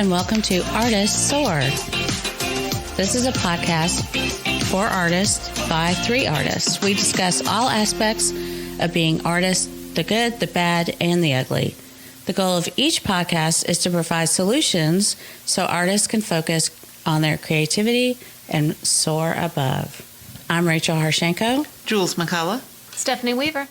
and welcome to Artists Soar. This is a podcast for artists by 3 artists. We discuss all aspects of being artists, the good, the bad, and the ugly. The goal of each podcast is to provide solutions so artists can focus on their creativity and soar above. I'm Rachel Harshenko. Jules McCullough. Stephanie Weaver.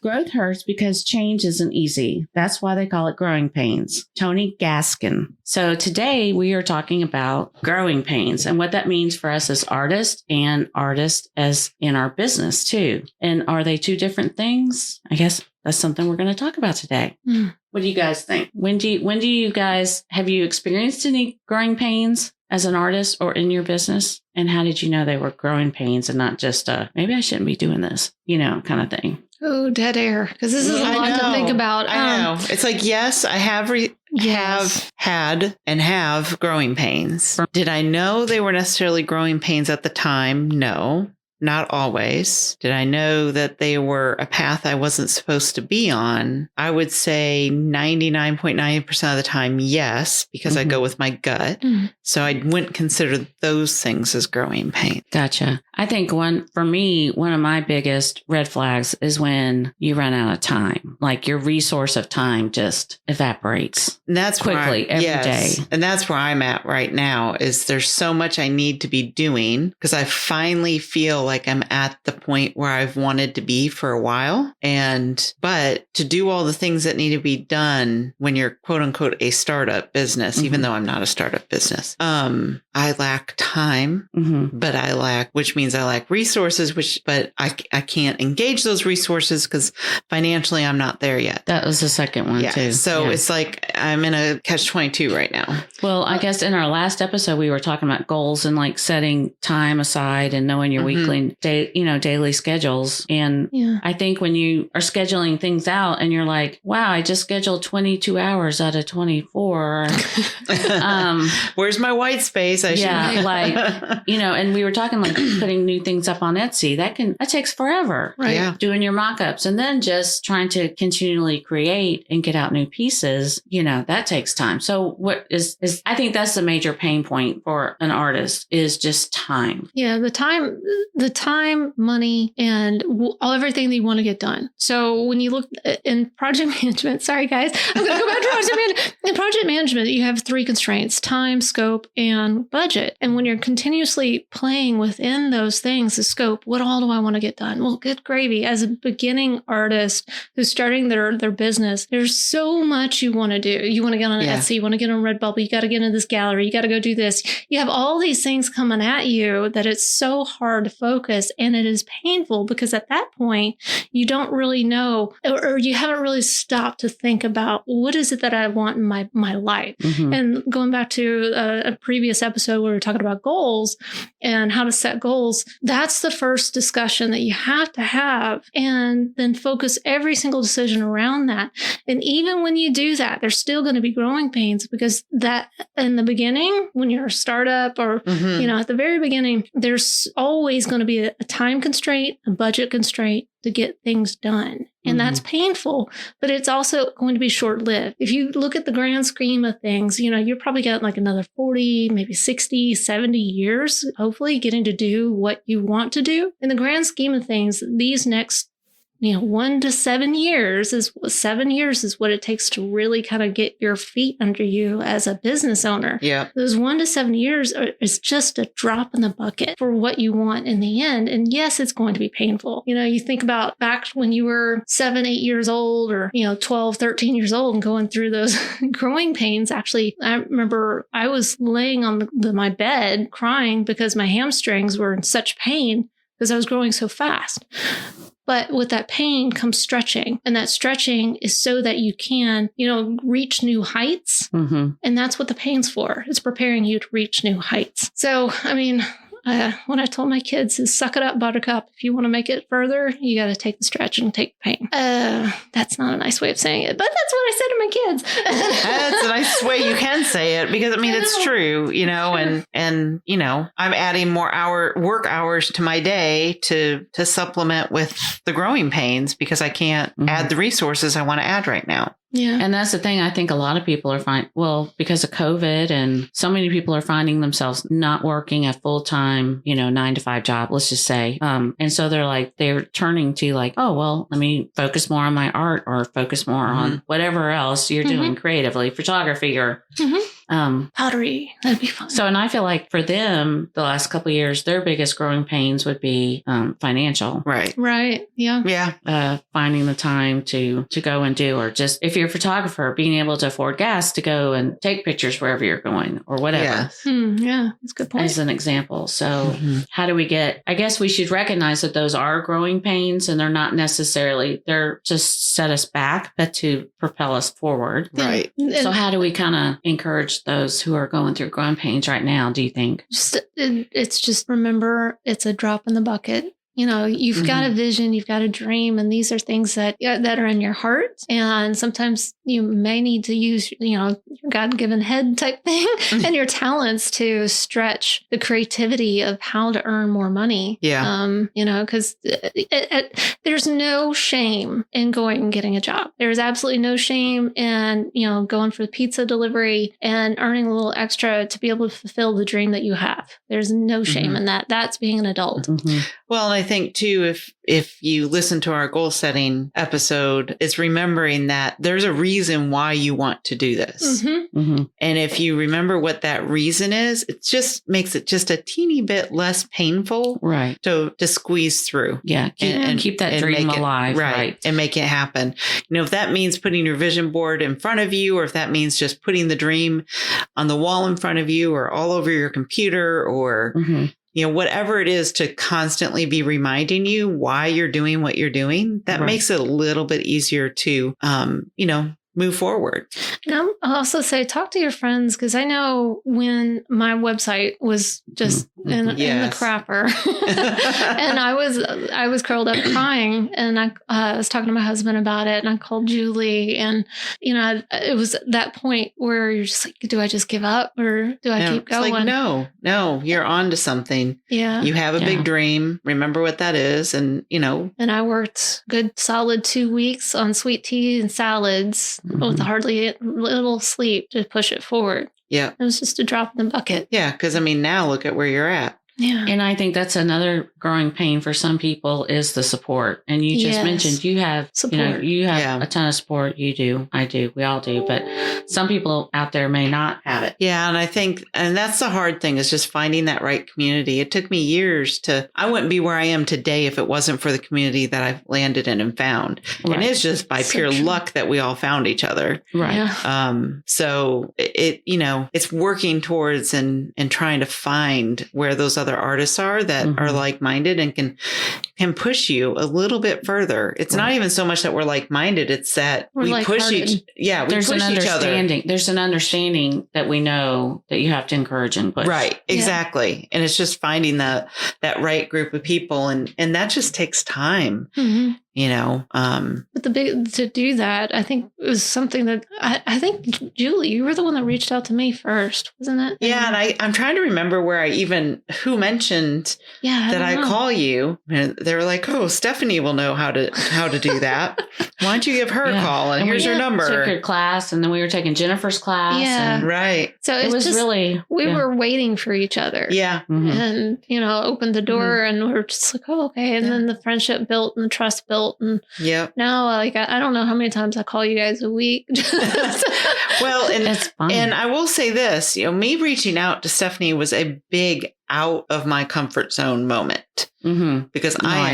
Growth hurts because change isn't easy. That's why they call it growing pains. Tony Gaskin. So today we are talking about growing pains and what that means for us as artists and artists as in our business too. And are they 2 different things? I guess that's something we're going to talk about today. What do you guys think? When do you guys, have you experienced any growing pains as an artist or in your business? And how did you know they were growing pains and not just maybe I shouldn't be doing this, kind of thing? Oh, dead air. Because this is a lot to think about. I know. It's like, yes, I have had and have growing pains. Did I know they were necessarily growing pains at the time? No. Not always. Did I know that they were a path I wasn't supposed to be on? I would say 99.9% of the time, yes, because I go with my gut. So I wouldn't consider those things as growing pain. Gotcha. I think one of my biggest red flags is when you run out of time. Like your resource of time just evaporates. And that's quickly every day. And that's where I'm at right now is there's so much I need to be doing because I finally feel like I'm at the point where I've wanted to be for a while. But to do all the things that need to be done when you're quote unquote a startup business, even though I'm not a startup business, I lack time, but which means I lack resources, but I can't engage those resources because financially I'm not there yet. That was the second one too. So it's like I'm in a catch-22 right now. Well, I guess in our last episode, we were talking about goals and like setting time aside and knowing your weekly, daily schedules. And I think when you are scheduling things out and you're like, wow, I just scheduled 22 hours out of 24. Where's my white space? And we were talking like putting new things up on Etsy. That takes forever. Right. Yeah. Doing your mock-ups and then just trying to continually create and get out new pieces, that takes time. So what is I think that's the major pain point for an artist is just time. Yeah. The time, money, and everything that you want to get done. So when you look in project management, sorry guys, I'm going to go back to project management. In project management, you have 3 constraints: time, scope, and budget. And when you're continuously playing within those things, the scope, what all do I want to get done? Well, good gravy. As a beginning artist who's starting their business, there's so much you want to do. You want to get on Etsy, you want to get on Redbubble, you got to get into this gallery, you got to go do this. You have all these things coming at you that it's so hard to focus, and it is painful because at that point, you don't really know, or you haven't really stopped to think about what is it that I want in my life. And going back to a previous episode where we were talking about goals and how to set goals, that's the first discussion that you have to have, and then focus every single decision around that. And even when you do that, there's still going to be growing pains because that in the beginning, when you're a startup or, at the very beginning, there's always going to be a time constraint, a budget constraint to get things done. And that's painful, but it's also going to be short-lived. If you look at the grand scheme of things, you're probably got like another 40, maybe 60, 70 years, hopefully getting to do what you want to do. In the grand scheme of things, these next 1 to 7 years is what it takes to really kind of get your feet under you as a business owner. Yeah. Those 1 to 7 years is just a drop in the bucket for what you want in the end. And yes, it's going to be painful. You think about back when you were 7, 8 years old or, 12, 13 years old and going through those growing pains. Actually, I remember I was laying on my bed crying because my hamstrings were in such pain because I was growing so fast. But with that pain comes stretching. And that stretching is so that you can, reach new heights. And that's what the pain's for. It's preparing you to reach new heights. So, what I told my kids is suck it up, buttercup. If you want to make it further, you got to take the stretch and take the pain. That's not a nice way of saying it, but that's what I said to my kids. That's a nice way you can say it because it's true, and I'm adding more work hours to my day to supplement with the growing pains because I can't add the resources I want to add right now. Yeah. And that's the thing. I think a lot of people are because of COVID, and so many people are finding themselves not working a full-time, 9-to-5 job, let's just say. And so they're turning to like, oh, well, let me focus more on my art or focus more on whatever else you're doing creatively, photography or pottery. That'd be fun. So, and I feel like for them, the last couple of years, their biggest growing pains would be financial. Right. Right. Yeah. Yeah. Finding the time to go and do, or just if you're a photographer, being able to afford gas to go and take pictures wherever you're going or whatever. Yes. Yeah. That's a good point. As an example. So how do we I guess we should recognize that those are growing pains, and they're not necessarily, they're just set us back, but to propel us forward. Right. So how do we kind of encourage those who are going through growing pains right now, do you think? It's just remember, it's a drop in the bucket. You've got a vision, you've got a dream, and these are things that are in your heart. And sometimes you may need to use, your God-given head type thing and your talents to stretch the creativity of how to earn more money. Yeah. Because there's no shame in going and getting a job. There's absolutely no shame in, going for the pizza delivery and earning a little extra to be able to fulfill the dream that you have. There's no shame in that. That's being an adult. Well, and I think too, if you listen to our goal setting episode, it's remembering that there's a reason why you want to do this. And if you remember what that reason is, it just makes it just a teeny bit less painful, right? To squeeze through. Yeah. Keep that dream alive. Right. And make it happen. If that means putting your vision board in front of you, or if that means just putting the dream on the wall in front of you or all over your computer, or whatever it is, to constantly be reminding you why you're doing what you're doing, that makes it a little bit easier to, move forward. I'll also say, talk to your friends, because I know when my website was just in the crapper, and I was curled up crying, and I was talking to my husband about it, and I called Julie, and it was that point where you're just like, do I just give up, or do I keep going? Like, no, you're on to something. Yeah, you have a big dream. Remember what that is, and And I worked good solid 2 weeks on sweet tea and salads. With hardly little sleep to push it forward. Yeah. It was just a drop in the bucket. Yeah. Because now look at where you're at. Yeah. And I think that's another growing pain for some people is the support. And you just mentioned you have support. You have a ton of support. You do. I do. We all do. But some people out there may not have it. Yeah. And I think, and that's the hard thing, is just finding that right community. It took me years I wouldn't be where I am today if it wasn't for the community that I've landed in and found. Right. And it's just by pure luck that we all found each other. Right. Yeah. So it's working towards and trying to find where those other artists are that are like-minded and can push you a little bit further. It's not even so much that we're like-minded. It's that we push each other. There's an understanding that we know that you have to encourage and push. Right. Exactly. Yeah. And it's just finding that right group of people. And that just takes time. But to do that, I think it was something that I think, Julie, you were the one that reached out to me first, wasn't it? Yeah. And I'm trying to remember who mentioned that I call you. And they were like, oh, Stephanie will know how to do that. Why don't you give her a call? And here's your number. Took your class, and then we were taking Jennifer's class. Yeah. Right. So it was just, really, we were waiting for each other. Yeah. And, opened the door and we were just like, oh, okay. And then the friendship built and the trust built. And now, I don't know how many times I call you guys a week. Well, and it's fun. And I will say this, me reaching out to Stephanie was a big out of my comfort zone moment. Because I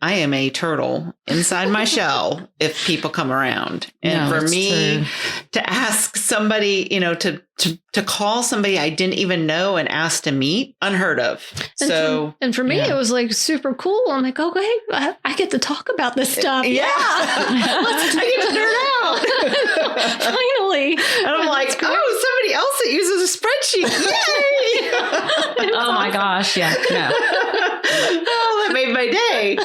am a turtle inside my shell if people come around. And for me to ask somebody, to call somebody I didn't even know and ask to meet, unheard of. And for me, it was like super cool. I'm like, oh, hey, I get to talk about this stuff. Yeah. I get to nerd out. Finally. And I'm like, somebody else that uses a spreadsheet. Yay. Oh my gosh. Yeah. No. Oh, that made my day.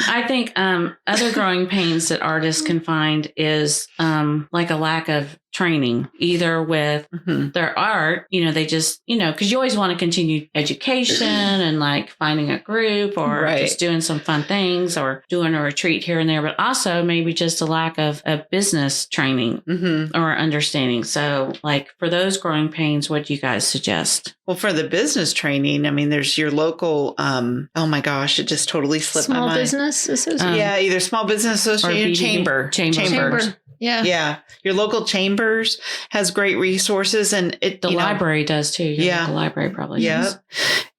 I think other growing pains that artists can find is like a lack of training, either with Mhm. their art, they just, because you always want to continue education and like finding a group or Right. just doing some fun things or doing a retreat here and there, but also maybe just a lack of business training Mhm. or understanding. So like for those growing pains, what do you guys suggest? Well, for the business training, I mean, there's your local, oh my gosh, it just totally slipped my Small mind. business association. Yeah, either small business association, BDB. chamber. Chamber. Yeah. Yeah. Your local chambers has great resources and The library does too. Your Yeah. local library probably Yeah. does.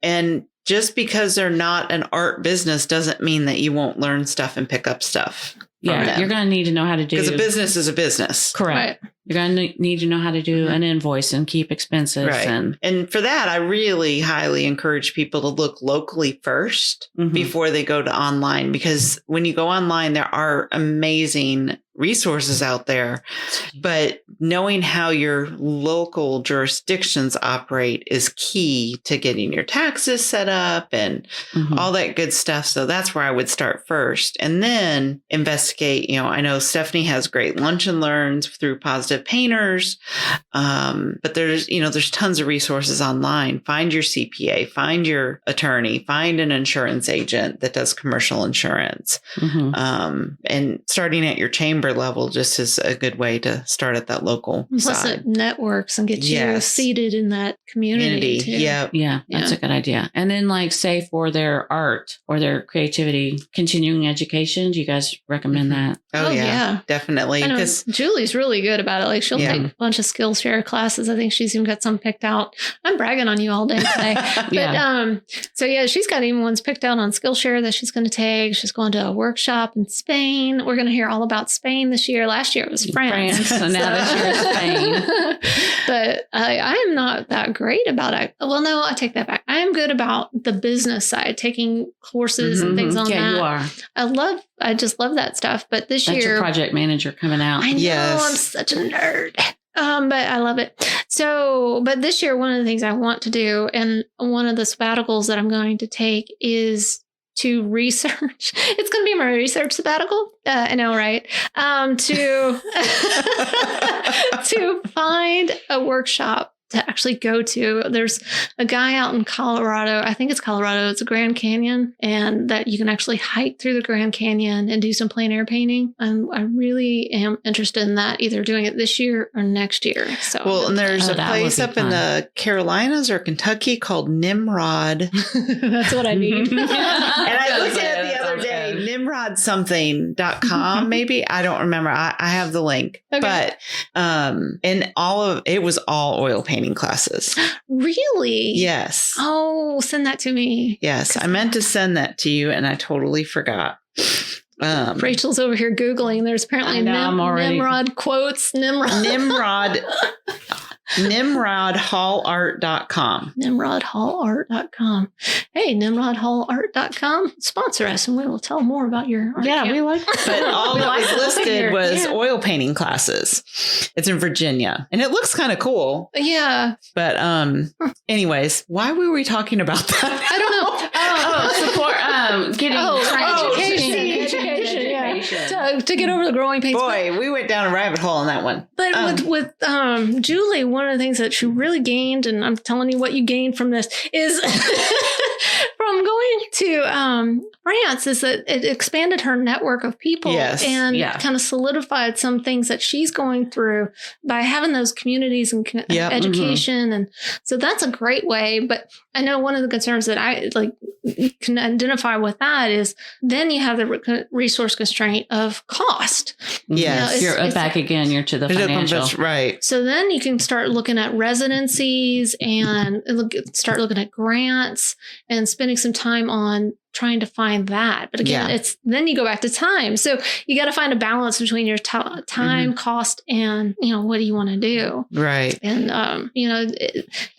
And just because they're not an art business doesn't mean that you won't learn stuff and pick up stuff. Yeah, them. you're going to need to know how to do. Because a business is a business. Correct. Right. You're going to need to know how to do an invoice and keep expenses. Right. And for that, I really highly encourage people to look locally first Mhm. before they go to online, because when you go online, there are amazing resources out there, but knowing how your local jurisdictions operate is key to getting your taxes set up and Mhm. all that good stuff. So that's where I would start first, and then investigate. I know Stephanie has great lunch and learns through Positive Painters. But there's tons of resources online. Find your CPA, find your attorney, find an insurance agent that does commercial insurance. Mhm. And starting at your chamber level just is a good way to start at that local Plus side. it networks and get you Yes. seated in that community too. Yep. Yeah, that's Yeah. a good idea. And then, like, say for their art or their creativity, continuing education, do you guys recommend Mhm. that? Oh, Oh, yeah, yeah. definitely. I know Because Julie's really good about it. Like she'll Yeah. take a bunch of Skillshare classes. I think she's even got some picked out. I'm bragging on you all day today. But Yeah. so yeah, she's got even ones picked out on Skillshare that she's going to take. She's going to a workshop in Spain. We're going to hear all about Spain this year. Last year it was France. So now this year is Spain. But I am not that great about it. Well, no, I take that back. I am good about the business side, taking courses and things on Yeah, that. you are. I just love that stuff. But this That's year, your project manager coming out. I know Yes. I'm such a nerd. But I love it. So, but this year, one of the things I want to do, and one of the sabbaticals that I'm going to take is to research. It's going to be my research sabbatical. I know, right? To find a workshop to actually go to. There's a guy out in Colorado. I think it's Colorado. It's a Grand Canyon, and that you can actually hike through the Grand Canyon and do some plein air painting. I really am interested in that, either doing it this year or next year. So, well, and there's Oh, a that place would be up in fun. the Carolinas or Kentucky called Nimrod. that's what I need. And I looked at it the other day, nimrodsomething.com, maybe. I don't remember. I have the link. Okay. But and it was all oil painting classes. Really? Yes. Oh, send that to me. Yes. I meant to send that to you and I totally forgot. Rachel's over here Googling. There's apparently I know, I'm already- Nimrod quotes. Nimrod. nimrodhallart.com. NimrodHallArt.com. Hey, NimrodHallArt.com. Sponsor us and we will tell more about your art. Yeah, camp. we like But all We that like was to listed hear. was Yeah. oil painting classes. It's in Virginia. And it looks kind of cool. Yeah. But anyways, why were we talking about that? I don't know. support getting Education. Yeah. To get over the growing pains. Boy, we went down a rabbit hole on that one. But with Julie, one of the things that she really gained, and I'm telling you what you gained from this, is from going to France, is that it expanded her network of people Yes. and Yeah. kind of solidified some things that she's going through by having those communities and Yep. education. And so that's a great way. But I know one of the concerns that I can identify with that is then you have the resource constraint of cost. Yes. You're it's- back again. You're to the financial. That's right. So then you can start looking at residencies and start looking at grants and spending some time on trying to find that. But again, Yeah. then you go back to time. So you got to find a balance between your time, cost, and, what do you want to do? Right. And,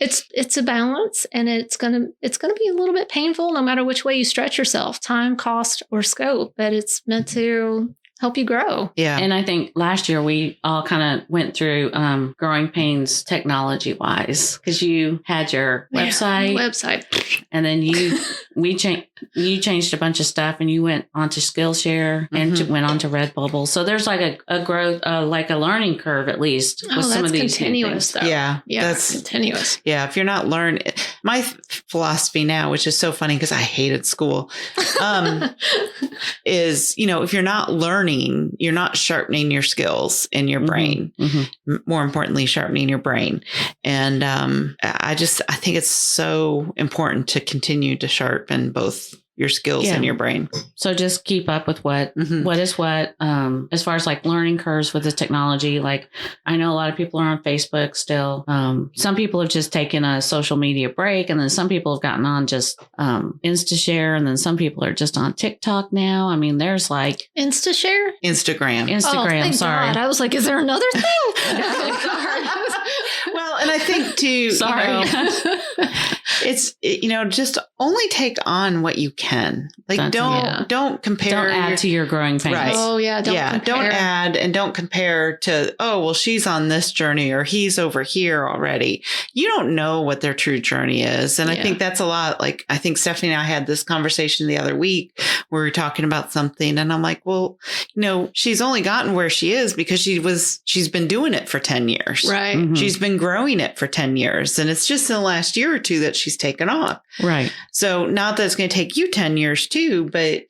it's a balance, and it's going to be a little bit painful no matter which way you stretch yourself, time, cost, or scope, but it's meant to help you grow. Yeah. And I think last year we all kind of went through growing pains technology wise, because you had your website, and then you changed a bunch of stuff, and you went onto Skillshare and went on to Redbubble. So there's like a growth, like a learning curve at least with some of these continuous things. though. Yeah, that's continuous. Yeah, if you're not learning, my philosophy now, which is so funny because I hated school, is, if you're not learning, you're not sharpening your skills in your brain. More importantly, sharpening your brain. And I think it's so important to continue to sharpen both your skills and your brain. So just keep up with what is what, as far as like learning curves with the technology. Like I know a lot of people are on Facebook still. Some people have just taken a social media break, and then some people have gotten on just InstaShare, and then some people are just on TikTok now. I mean, there's like Instagram. Oh, thank sorry. God. I was like, is there another thing? Well, and I think too, it's, just only take on what you can. Like don't compare. Don't add to your growing pains. Right. Oh yeah. Don't add and don't compare to, well, she's on this journey or he's over here already. You don't know what their true journey is. And I think that's a lot. Like, I think Stephanie and I had this conversation the other week where we were talking about something, and I'm like, well, she's only gotten where she is because she's been doing it for 10 years. Right. She's been growing it for 10 years. And it's just in the last year or two that she's taken off. Right. So not that it's going to take you 10 years too, but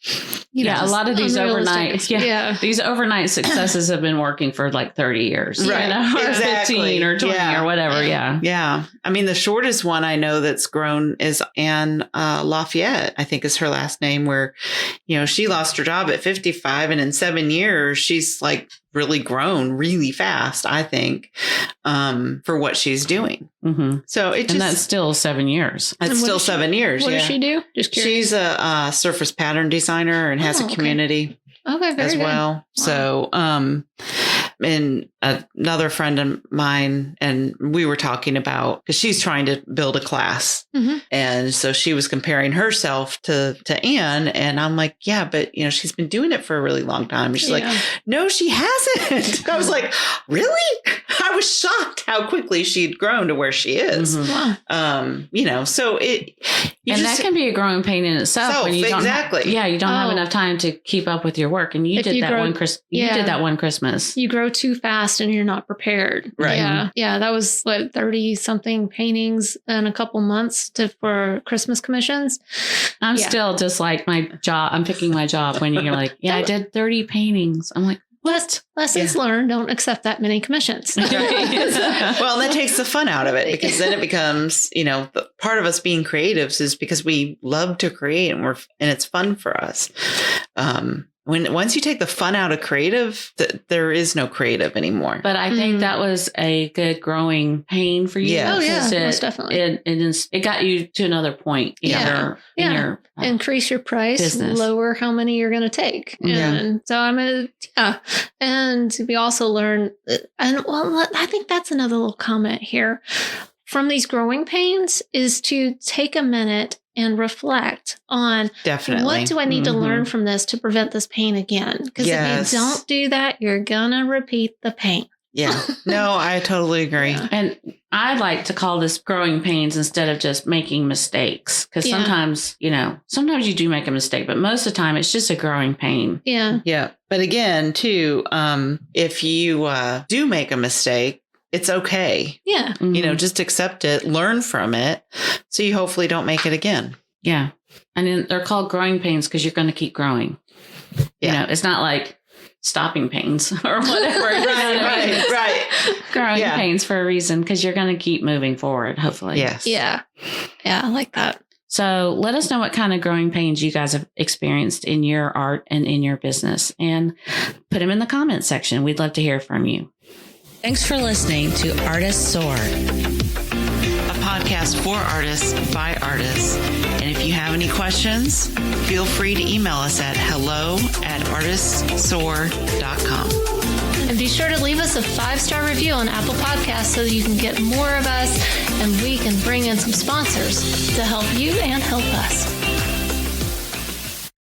a lot of these these overnight successes have been working for like 30 years, right? Or exactly. 15 or 20 or whatever. Yeah. I mean, the shortest one I know that's grown is Anne Lafayette, I think is her last name, where, she lost her job at 55, and in 7 years, she's like really grown really fast, I think, for what she's doing. So and that's still 7 years. It's still 7 years. What does she do? Just curious. She's a surface pattern designer and has a community as well. Wow. So, and another friend of mine, and we were talking about, because she's trying to build a class. And so she was comparing herself to Anne, and I'm like, yeah, but she's been doing it for a really long time. And she's like, no, she hasn't. I was like, really? I was shocked how quickly she'd grown to where she is. Wow. So that can be a growing pain in itself. When you don't you don't have enough time to keep up with your work. And you did that one Christmas. You grow too fast and you're not prepared. Right. Yeah. Yeah. That was like 30 something paintings in a couple months for Christmas commissions. I'm still just like my job. I'm picking my job when you're like, I did 30 paintings. I'm like, what? Lessons learned. Don't accept that many commissions. Well, that takes the fun out of it, because then it becomes, part of us being creatives is because we love to create, and it's fun for us. Once you take the fun out of creative, there is no creative anymore. But I think that was a good growing pain for you. Yeah. Oh yeah, most definitely. It got you to another point. In your increase your price, business. Lower how many you're going to take. And so and we also learn, I think that's another little comment here from these growing pains, is to take a minute and reflect on what do I need to learn from this to prevent this pain again? Because if you don't do that, you're going to repeat the pain. Yeah. No, I totally agree. And I like to call this growing pains instead of just making mistakes. Because sometimes you do make a mistake, but most of the time it's just a growing pain. Yeah. Yeah. But again, too, if you do make a mistake, it's okay. Yeah. Just accept it, learn from it, so you hopefully don't make it again. Yeah. And then they're called growing pains because you're going to keep growing. Yeah. It's not like stopping pains or whatever. Right. Growing pains for a reason, because you're going to keep moving forward, hopefully. Yes. Yeah. Yeah, I like that. So let us know what kind of growing pains you guys have experienced in your art and in your business, and put them in the comments section. We'd love to hear from you. Thanks for listening to Artists Soar, a podcast for artists by artists. And if you have any questions, feel free to email us at hello@artistsoar.com. And be sure to leave us a 5-star review on Apple Podcasts so that you can get more of us and we can bring in some sponsors to help you and help us.